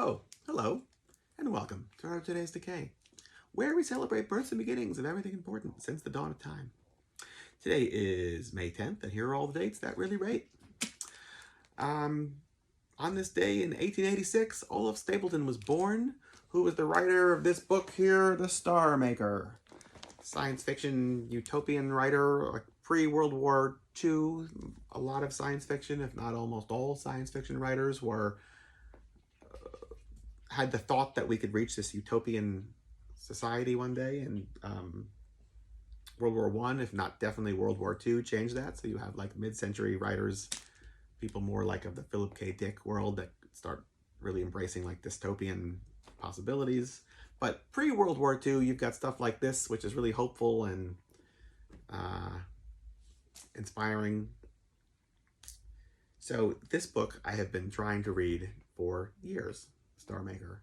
Oh, hello, and welcome to today's Decay, where we celebrate births and beginnings of everything important since the dawn of time. Today is May 10th, and here are all the dates that really rate. On this day in 1886, Olaf Stapleton was born, who was the writer of this book here, The Star Maker. Science fiction utopian writer, like pre-World War II. A lot of science fiction, if not almost all science fiction writers, had the thought that we could reach this utopian society one day, and World War I, if not definitely World War II, changed that. So you have like mid-century writers, people more like of the Philip K. Dick world, that start really embracing like dystopian possibilities. But pre-World War II, you've got stuff like this, which is really hopeful and inspiring. So this book I have been trying to read for years, Star Maker.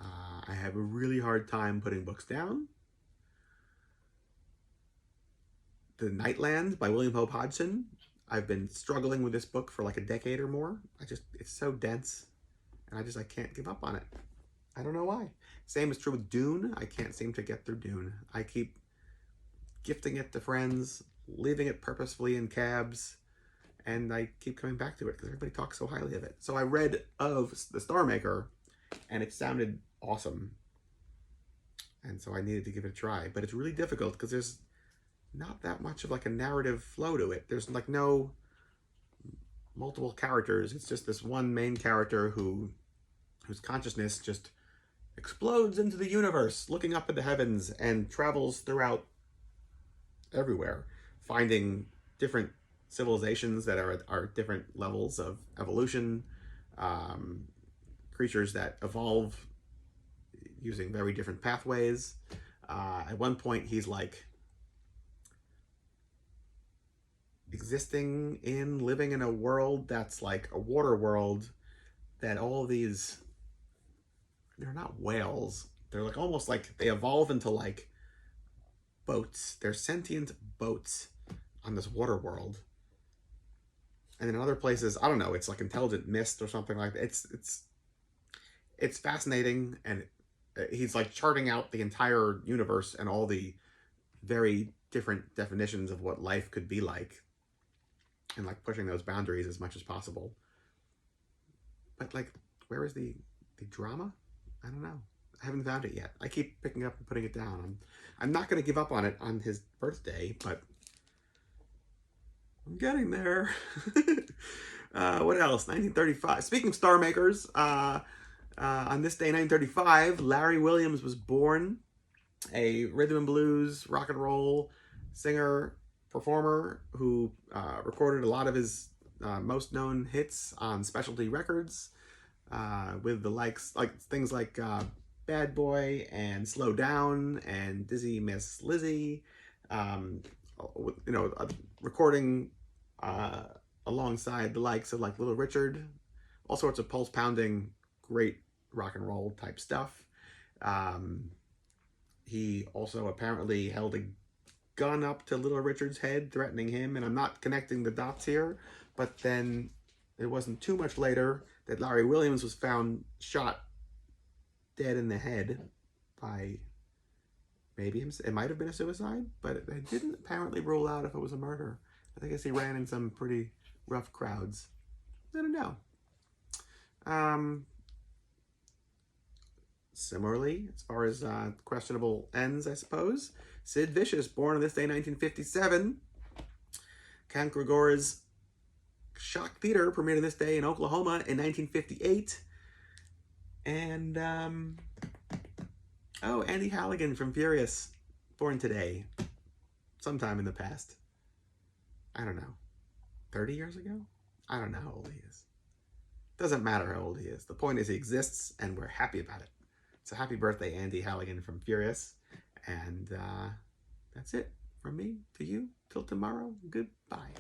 I have a really hard time putting books down. The Nightland by William Hope Hodgson. I've been struggling with this book for like a decade or more. It's so dense, and I can't give up on it. I don't know why. Same is true with Dune. I can't seem to get through Dune. I keep gifting it to friends, leaving it purposefully in cabs, and I keep coming back to it because everybody talks so highly of it. So I read of The Star Maker, and it sounded awesome. And so I needed to give it a try. But it's really difficult because there's not that much of like a narrative flow to it. There's like no multiple characters. It's just this one main character whose consciousness just explodes into the universe, looking up at the heavens, and travels throughout everywhere, finding different civilizations that are different levels of evolution, creatures that evolve using very different pathways. At one point, he's like living in a world that's like a water world, that all of these, they're not whales. They're like almost like they evolve into like boats. They're sentient boats on this water world. And in other places, I don't know, it's like intelligent mist or something like that. It's fascinating, and he's like charting out the entire universe and all the very different definitions of what life could be like, and like pushing those boundaries as much as possible. But like, where is the drama? I don't know. I haven't found it yet. I keep picking up and putting it down. I'm not going to give up on it on his birthday, but I'm getting there. What else? 1935. Speaking of star makers, on this day, 1935, Larry Williams was born, a rhythm and blues, rock and roll singer, performer who recorded a lot of his most known hits on specialty records, with the likes, like things like Bad Boy and Slow Down and Dizzy Miss Lizzy, recording alongside the likes of like Little Richard, all sorts of pulse pounding, great rock and roll type stuff. He also apparently held a gun up to Little Richard's head, threatening him, and I'm not connecting the dots here, but then it wasn't too much later that Larry Williams was found shot dead in the head by maybe him. It might have been a suicide, but they didn't apparently rule out if it was a murder. I guess he ran in some pretty rough crowds. I don't know. Similarly, as far as questionable ends, I suppose, Sid Vicious, born on this day, 1957. Count Gregor's Shock Theater premiered on this day in Oklahoma in 1958. And, Andy Halligan from Furious, born today, sometime in the past. I don't know, 30 years ago? I don't know how old he is. Doesn't matter how old he is. The point is he exists, and we're happy about it. So happy birthday, Andy Halligan from Furious. And that's it from me to you. Till tomorrow, goodbye.